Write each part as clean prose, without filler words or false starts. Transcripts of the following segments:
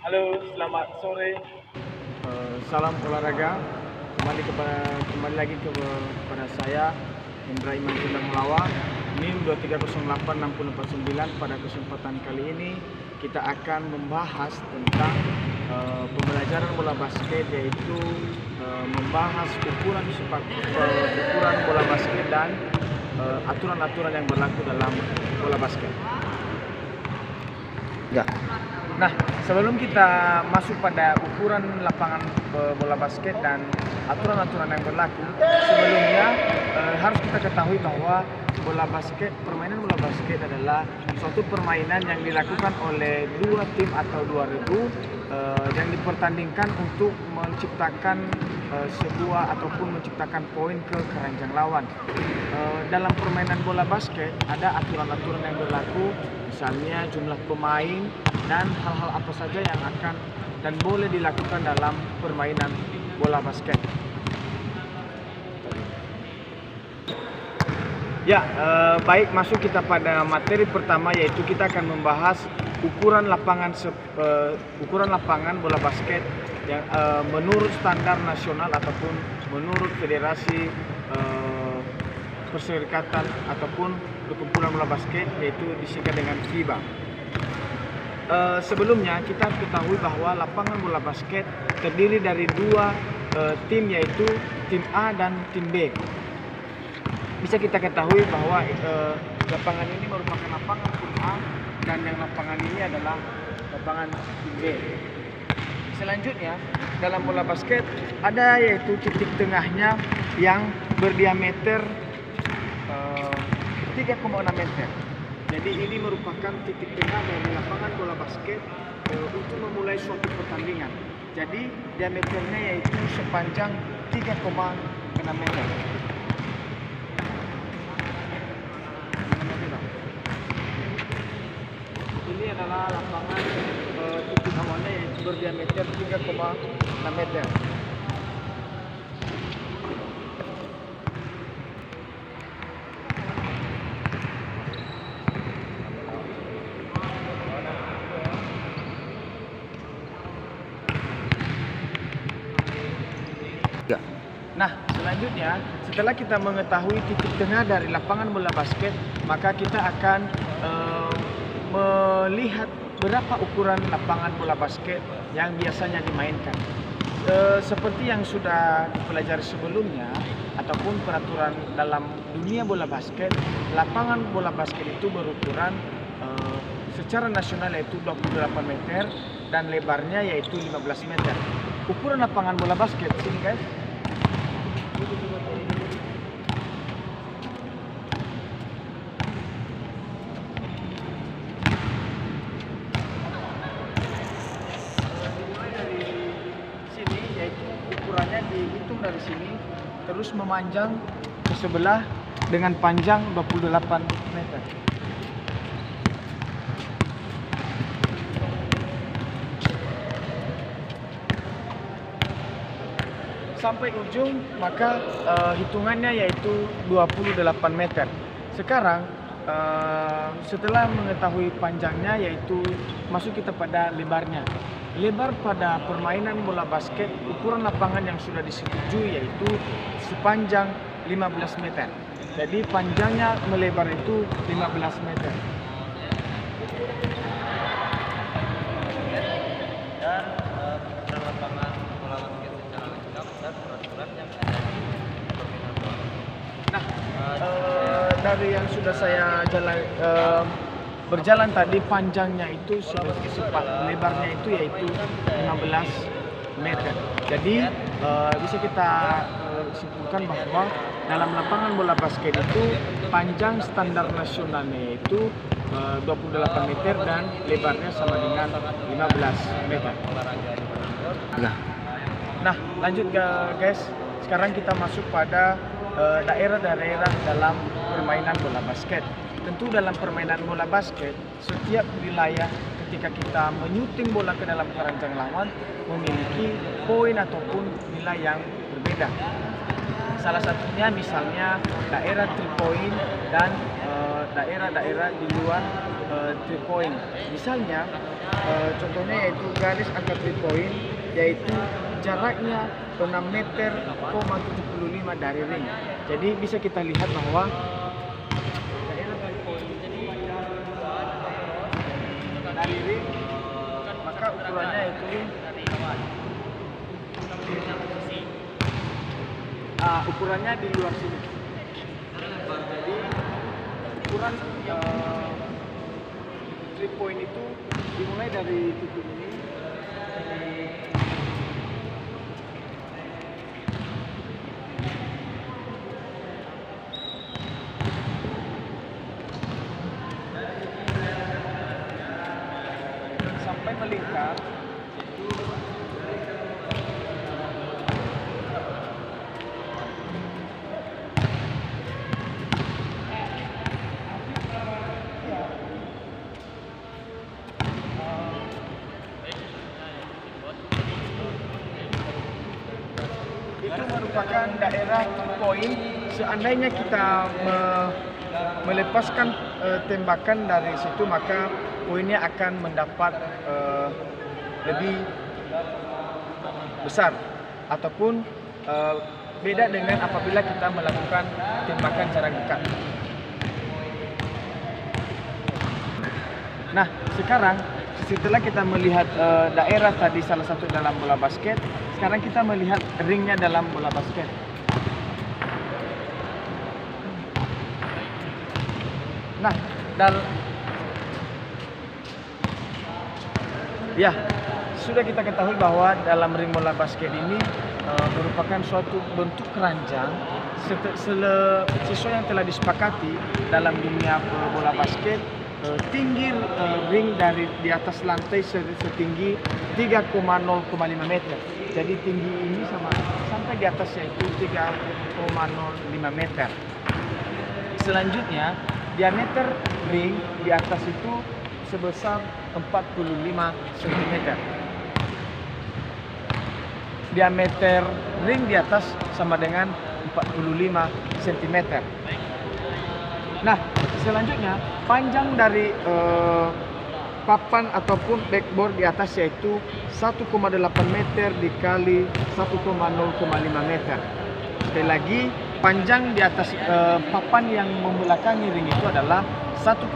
Halo, selamat sore. Salam olahraga. Kembali lagi kepada saya Indra Iman Tindang Melawan. NIM 23086049. Pada kesempatan kali ini kita akan membahas tentang pembelajaran bola basket, yaitu membahas ukuran bola basket dan aturan-aturan yang berlaku dalam bola basket. Ya. Nah, sebelum kita masuk pada ukuran lapangan bola basket dan aturan-aturan yang berlaku, sebelumnya harus kita ketahui bahwa permainan bola basket adalah suatu permainan yang dilakukan oleh dua tim atau dua regu yang dipertandingkan untuk menciptakan sebuah ataupun menciptakan poin ke keranjang lawan. Dalam permainan bola basket ada aturan-aturan yang berlaku, misalnya jumlah pemain dan hal-hal apa saja yang akan dan boleh dilakukan dalam permainan bola basket. Ya, baik, masuk kita pada materi pertama, yaitu kita akan membahas ukuran lapangan bola basket yang menurut standar nasional ataupun menurut federasi perserikatan ataupun perkumpulan bola basket, yaitu disingkat dengan FIBA. Sebelumnya kita ketahui bahwa lapangan bola basket terdiri dari dua tim, yaitu tim A dan tim B. Bisa kita ketahui bahwa lapangan ini merupakan lapangan tim A dan yang lapangan ini adalah lapangan tim B. Selanjutnya dalam bola basket ada yaitu titik tengahnya yang berdiameter 3,6 meter. Jadi ini merupakan titik tengah dari lapangan bola basket untuk memulai suatu pertandingan. Jadi diameternya yaitu sepanjang 3,6 meter. Ini adalah lapangan titik awalnya yaitu berdiameter 3,6 meter. Ya. Nah, selanjutnya setelah kita mengetahui titik tengah dari lapangan bola basket, maka kita akan melihat berapa ukuran lapangan bola basket yang biasanya dimainkan. Seperti yang sudah dipelajari sebelumnya ataupun peraturan dalam dunia bola basket, lapangan bola basket itu berukuran secara nasional yaitu 28 meter dan lebarnya yaitu 15 meter. Ukuran lapangan bola basket sini, guys. Sini yaitu ukurannya dihitung dari sini terus memanjang ke sebelah dengan panjang 28 meter. Sampai ujung, maka hitungannya yaitu 28 meter. Sekarang setelah mengetahui panjangnya, yaitu masuk kita pada lebarnya. Lebar pada permainan bola basket, ukuran lapangan yang sudah disetujui yaitu sepanjang 15 meter. Jadi panjangnya melebar itu 15 meter. Dan ukuran lapangan bola basket secara lengkap dan peraturan yang ada di permainan bola. Nah, dari yang sudah saya berjalan tadi, panjangnya itu lebarnya itu yaitu 15 meter. Jadi bisa kita simpulkan bahwa dalam lapangan bola basket itu panjang standar nasionalnya yaitu 28 meter dan lebarnya sama dengan 15 meter. Ya. Nah, lanjut guys. Sekarang kita masuk pada daerah-daerah dalam permainan bola basket. Tentu dalam permainan bola basket, setiap wilayah ketika kita menyuting bola ke dalam keranjang lawan memiliki poin ataupun nilai yang berbeda. Salah satunya misalnya daerah 3 point dan daerah-daerah di luar 3 point. Misalnya contohnya yaitu garis angka 3 point, yaitu jaraknya 6 meter, 75 dari ring. Jadi bisa kita lihat bahwa dari ring, maka ukurannya itu ukurannya di luar sini. Jadi ukuran 3 point itu dimulai dari titik ini sampai melingkar. Itu merupakan daerah 2 point. Seandainya kita melepaskan tembakan dari situ, maka poinnya akan mendapat lebih besar, ataupun beda dengan apabila kita melakukan tembakan jarak dekat. Nah, sekarang setelah kita melihat daerah tadi salah satu dalam bola basket, sekarang kita melihat ringnya dalam bola basket. Nah, ya, sudah kita ketahui bahwa dalam ring bola basket ini merupakan suatu bentuk keranjang sesuai yang telah disepakati dalam dunia bola basket. Tinggi ring dari di atas lantai setinggi 3,05 meter. Jadi tinggi ini sampai di atas yaitu 3,05 meter. Selanjutnya diameter ring di atas itu sebesar 45 cm. Diameter ring di atas sama dengan 45 cm. Nah, selanjutnya panjang dari papan ataupun backboard di atas yaitu 1,8 meter dikali 1,05 meter. Sekali lagi, panjang di atas papan yang membelakangi ring itu adalah 1,8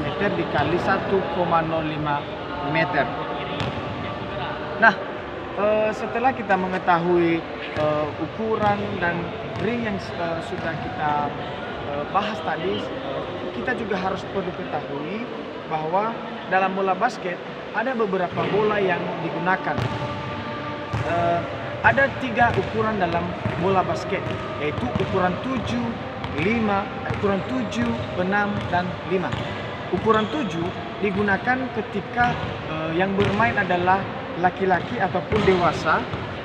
meter dikali 1,05 meter. Nah, setelah kita mengetahui ukuran dan ring yang sudah kita bahas tadi, kita juga harus perlu ketahui bahwa dalam bola basket ada beberapa bola yang digunakan. Ada 3 ukuran dalam bola basket, yaitu ukuran 7, 5, ukuran 7, 6, dan 5. Ukuran 7 digunakan ketika yang bermain adalah laki-laki ataupun dewasa.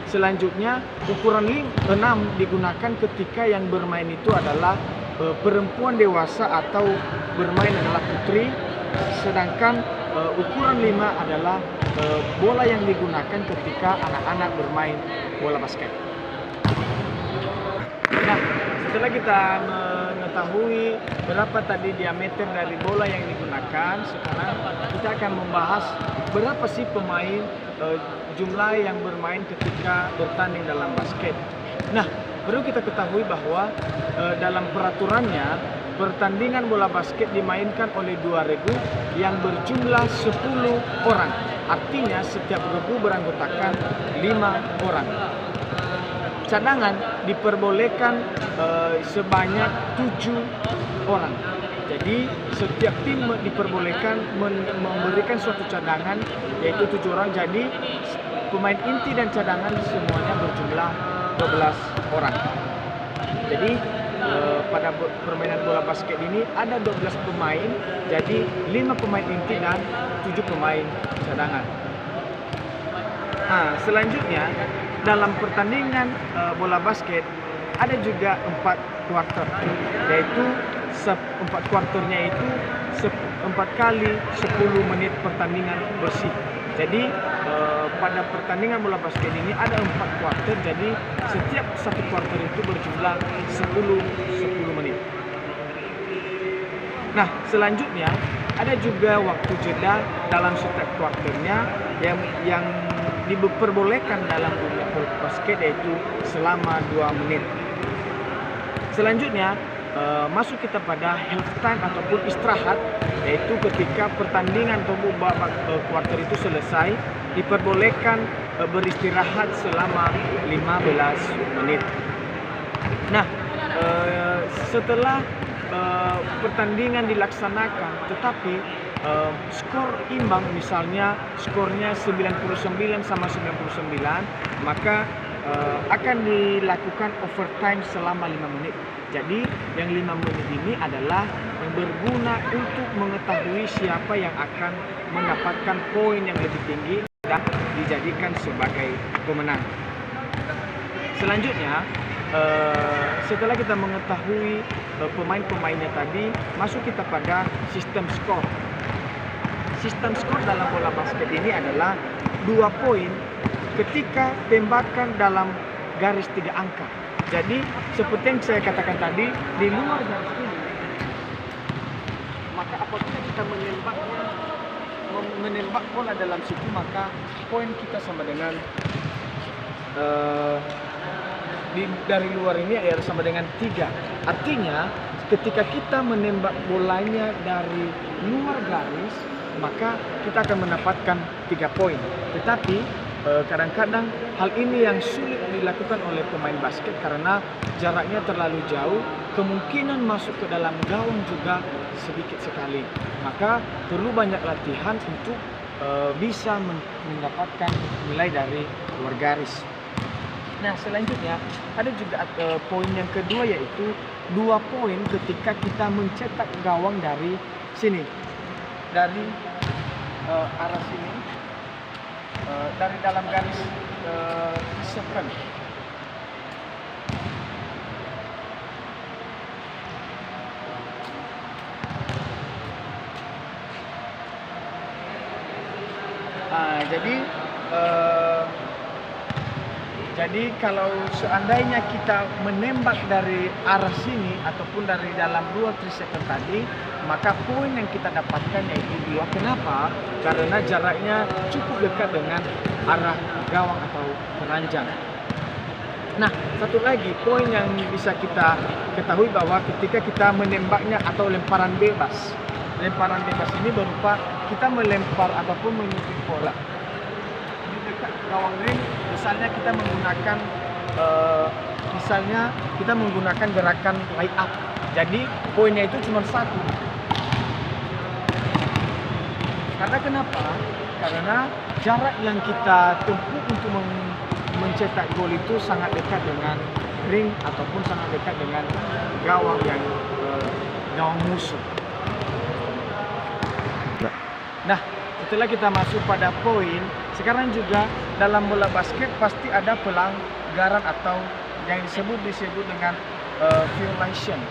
Selanjutnya ukuran 6 digunakan ketika yang bermain itu adalah perempuan dewasa atau bermain adalah putri. Sedangkan ukuran 5 adalah bola yang digunakan ketika anak-anak bermain bola basket. Nah, setelah kita mengetahui berapa tadi diameter dari bola yang digunakan, sekarang kita akan membahas berapa sih pemain jumlah yang bermain ketika bertanding dalam basket. Nah, perlu kita ketahui bahwa dalam peraturannya pertandingan bola basket dimainkan oleh 2 regu yang berjumlah 10 orang. Artinya setiap regu beranggotakan 5 orang. Cadangan diperbolehkan sebanyak 7 orang. Jadi setiap tim diperbolehkan memberikan suatu cadangan yaitu 7 orang. Jadi pemain inti dan cadangan semuanya berjumlah 12 orang. Jadi pada permainan bola basket ini ada 12 pemain, jadi 5 pemain inti dan 7 pemain cadangan. Nah, selanjutnya dalam pertandingan bola basket ada juga 4 kuarter, yaitu 4 kuarternya itu 4 kali 10 menit pertandingan bersih. Jadi pada pertandingan bola basket ini ada 4 kuarter, jadi setiap 1 kuarter itu berjumlah 10 menit. Nah, selanjutnya Ada juga waktu jeda dalam setiap kuarternya yang diperbolehkan dalam dunia basket yaitu selama 2 menit. Selanjutnya masuk kita pada halftime ataupun istirahat, yaitu ketika pertandingan atau babak kuarter itu selesai diperbolehkan beristirahat selama 15 menit. Nah, setelah pertandingan dilaksanakan tetapi skor imbang, misalnya skornya 99 sama 99, maka akan dilakukan overtime selama 5 menit. Jadi yang 5 menit ini adalah yang berguna untuk mengetahui siapa yang akan mendapatkan poin yang lebih tinggi dan dijadikan sebagai pemenang. Selanjutnya, setelah kita mengetahui pemain-pemainnya tadi, masuk kita pada sistem skor. Sistem skor dalam bola basket ini adalah 2 poin ketika tembakan dalam garis 3 angka. Jadi seperti yang saya katakan tadi, di luar garis ini, maka apabila kita menembak bola dalam situ, maka poin kita sama dengan dari luar ini adalah sama dengan 3. Artinya ketika kita menembak bolanya dari luar garis, maka kita akan mendapatkan 3 poin. Tetapi kadang-kadang hal ini yang sulit dilakukan oleh pemain basket karena jaraknya terlalu jauh, kemungkinan masuk ke dalam gawang juga sedikit sekali. Maka perlu banyak latihan untuk bisa mendapatkan nilai dari luar garis. Nah, selanjutnya ada juga poin yang kedua, yaitu 2 poin ketika kita mencetak gawang dari sini, dari arah sini, dari dalam garis second. Jadi kalau seandainya kita menembak dari arah sini ataupun dari dalam 2-3 second tadi, maka poin yang kita dapatkan yaitu 2. Kenapa? Karena jaraknya cukup dekat dengan arah gawang atau keranjang. Nah, satu lagi poin yang bisa kita ketahui bahwa ketika kita menembaknya atau lemparan bebas. Lemparan bebas ini berupa kita melempar ataupun menyuntik bola di dekat gawang ring. Misalnya kita menggunakan gerakan lay up. Jadi poinnya itu cuma 1. Karena kenapa? Karena jarak yang kita tempuh untuk mencetak gol itu sangat dekat dengan ring ataupun sangat dekat dengan gawang gawang musuh. Nah, setelah kita masuk pada poin, sekarang juga dalam bola basket pasti ada pelanggaran atau yang disebut dengan violation.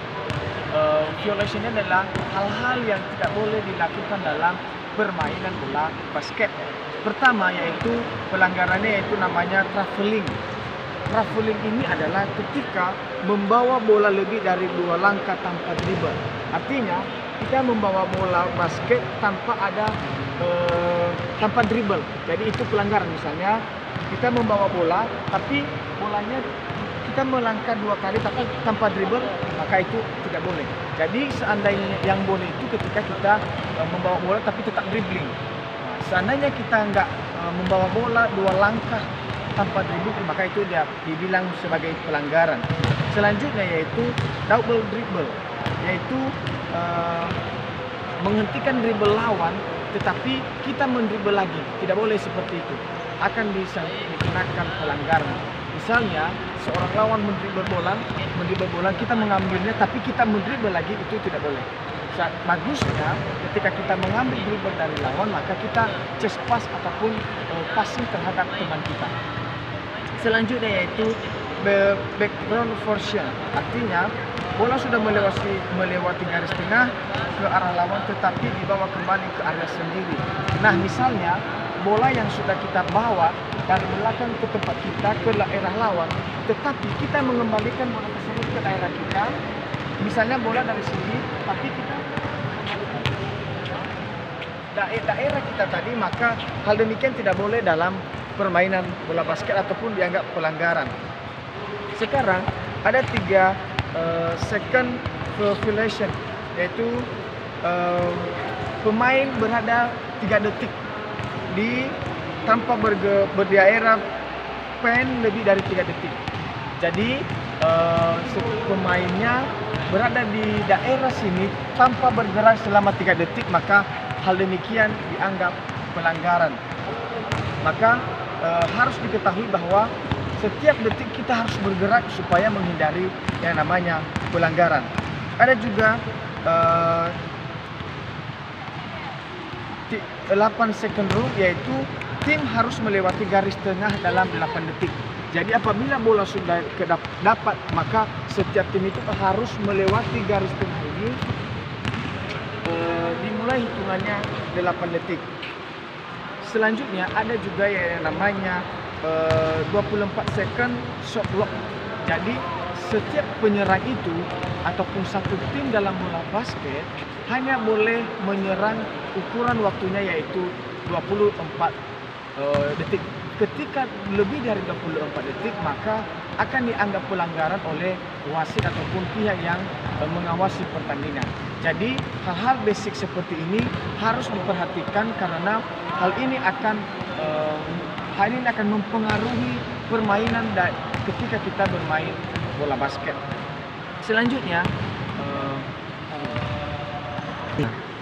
Violation adalah hal-hal yang tidak boleh dilakukan dalam permainan bola basket. Pertama yaitu pelanggarannya yaitu namanya traveling. Traveling ini adalah ketika membawa bola lebih dari 2 langkah tanpa dribble. Artinya kita membawa bola basket tanpa dribble. Jadi itu pelanggaran. Misalnya kita membawa bola tapi bolanya kita melangkah 2 kali tapi tanpa dribble, maka itu tidak boleh. Jadi seandainya yang boleh itu ketika kita membawa bola tapi tetap dribbling. Seandainya kita nggak membawa bola 2 langkah tanpa dribble, maka itu dia dibilang sebagai pelanggaran. Selanjutnya yaitu double dribble, yaitu menghentikan dribble lawan tetapi kita mendribble lagi. Tidak boleh seperti itu, akan bisa dikenakan pelanggaran. Misalnya seorang lawan mendribble bola, kita mengambilnya tapi kita mendribble lagi, itu tidak boleh. Bagusnya ketika kita mengambil dribble dari lawan, maka kita chest pass ataupun passing terhadap teman kita. Selanjutnya yaitu background version, artinya bola sudah melewati garis tengah ke arah lawan tetapi dibawa kembali ke area sendiri. Nah, misalnya bola yang sudah kita bawa dari belakang ke tempat kita ke daerah lawan, tetapi kita mengembalikan bola tersebut ke daerah kita. Misalnya bola dari sini, tapi kita daerah kita tadi, maka hal demikian tidak boleh dalam permainan bola basket ataupun dianggap pelanggaran. Sekarang ada 3 second violation, yaitu pemain berada 3 detik tanpa berdaerah pen lebih dari 3 detik. Jadi pemainnya berada di daerah sini tanpa bergerak selama 3 detik, maka hal demikian dianggap pelanggaran. Maka harus diketahui bahwa setiap detik kita harus bergerak supaya menghindari yang namanya pelanggaran. Ada juga 8 second rule, yaitu tim harus melewati garis tengah dalam 8 detik. Jadi apabila bola sudah dapat, maka setiap tim itu harus melewati garis tengah ini, dimulai hitungannya 8 detik. Selanjutnya ada juga yang namanya 24 second shot clock. Jadi setiap penyerang itu ataupun satu tim dalam bola basket hanya boleh menyerang ukuran waktunya yaitu 24 detik. Ketika lebih dari 24 detik, maka akan dianggap pelanggaran oleh wasit ataupun pihak yang mengawasi pertandingan. Jadi hal-hal basic seperti ini harus diperhatikan karena hal ini akan mempengaruhi permainan ketika kita bermain bola basket. Selanjutnya,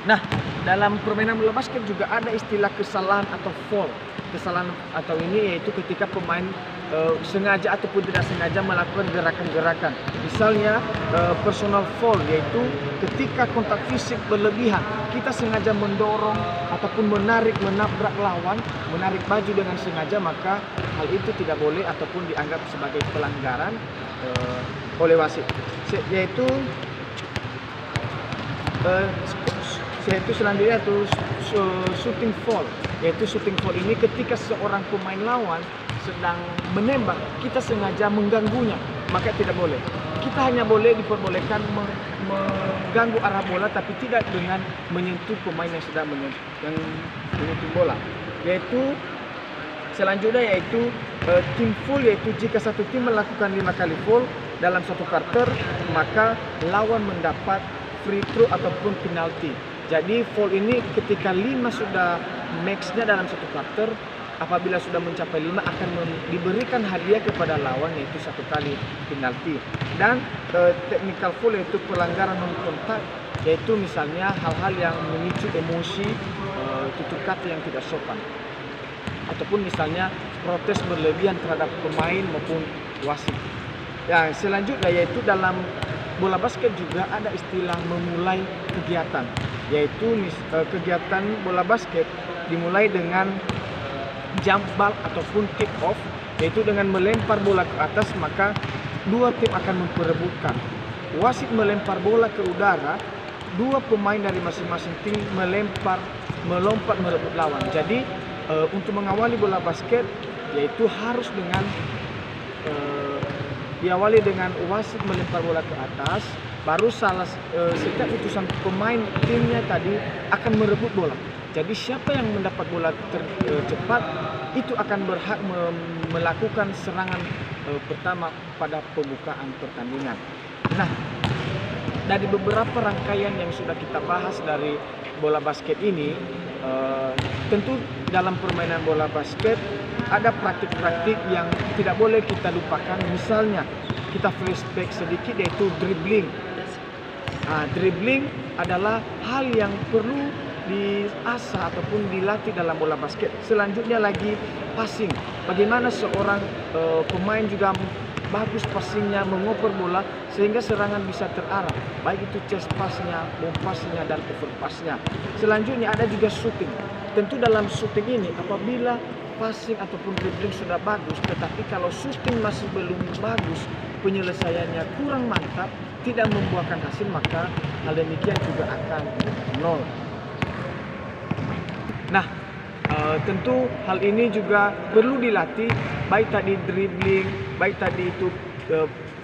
nah, dalam permainan bola basket juga ada istilah kesalahan atau foul. Kesalahan atau ini yaitu ketika pemain sengaja ataupun tidak sengaja melakukan gerakan-gerakan. Misalnya personal foul, yaitu ketika kontak fisik berlebihan, kita sengaja mendorong ataupun menabrak lawan, menarik baju dengan sengaja, maka hal itu tidak boleh ataupun dianggap sebagai pelanggaran oleh wasit. Yaitu selanjutnya itu shooting foul. Yaitu shooting foul ini ketika seorang pemain lawan sedang menembak, kita sengaja mengganggunya, maka tidak boleh. Kita hanya boleh diperbolehkan mengganggu arah bola, tapi tidak dengan menyentuh pemain yang sedang menyentuh bola. Yaitu selanjutnya yaitu team foul, yaitu jika satu tim melakukan 5 kali foul dalam satu quarter, maka lawan mendapat free throw ataupun penalti. Jadi foul ini ketika 5 sudah max-nya dalam satu quarter, apabila sudah mencapai 5 akan diberikan hadiah kepada lawan yaitu 1 kali penalti. Dan technical foul yaitu pelanggaran non kontak, yaitu misalnya hal-hal yang memicu emosi, tutur kata yang tidak sopan, ataupun misalnya protes berlebihan terhadap pemain maupun wasit. Yang selanjutnya yaitu dalam bola basket juga ada istilah memulai kegiatan, yaitu kegiatan bola basket dimulai dengan jump ball ataupun kick off, yaitu dengan melempar bola ke atas, maka 2 tim akan memperebutkan. Wasit melempar bola ke udara, 2 pemain dari masing-masing tim melompat merebut lawan. Jadi untuk mengawali bola basket yaitu harus dengan diawali dengan wasit melempar bola ke atas, baru setiap utusan pemain timnya tadi akan merebut bola. Jadi siapa yang mendapat bola cepat itu akan berhak melakukan serangan pertama pada pembukaan pertandingan. Nah, dari beberapa rangkaian yang sudah kita bahas dari bola basket ini, tentu dalam permainan bola basket ada praktik-praktik yang tidak boleh kita lupakan. Misalnya kita flashback sedikit, yaitu dribbling. Dribbling adalah hal yang perlu diasah ataupun dilatih dalam bola basket. Selanjutnya lagi passing. Bagaimana seorang pemain juga bagus passingnya, mengoper bola sehingga serangan bisa terarah, baik itu chest passnya, bomb passnya, dan cover passnya. Selanjutnya ada juga shooting. Tentu dalam shooting ini apabila passing ataupun dribbling sudah bagus, tetapi kalau shooting masih belum bagus, penyelesaiannya kurang mantap, tidak membuahkan hasil, maka hal demikian juga akan nol. Nah, tentu hal ini juga perlu dilatih, baik tadi dribbling, baik tadi itu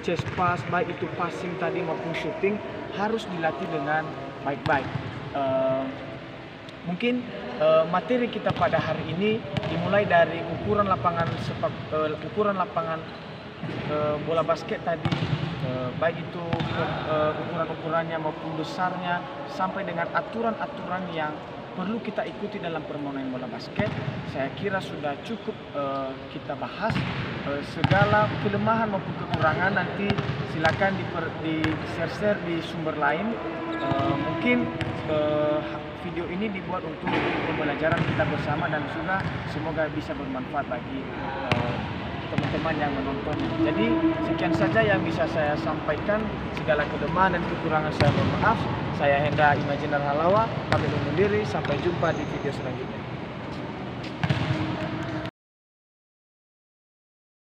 chest pass, baik itu passing tadi maupun shooting, harus dilatih dengan baik-baik. Mungkin materi kita pada hari ini dimulai dari ukuran lapangan bola basket tadi, baik itu ukuran-ukurannya maupun besarnya, sampai dengan aturan-aturan yang perlu kita ikuti dalam permainan bola basket. Saya kira sudah cukup kita bahas. Segala kelemahan maupun kekurangan nanti silakan di-share di sumber lain. Mungkin video ini dibuat untuk pembelajaran kita bersama dan juga semoga bisa bermanfaat bagi teman-teman yang menonton. Jadi sekian saja yang bisa saya sampaikan. Segala kelemahan dan kekurangan saya mohon maaf. Saya Hendra Imajiner Halawa, pamit undur diri. Sampai jumpa di video selanjutnya.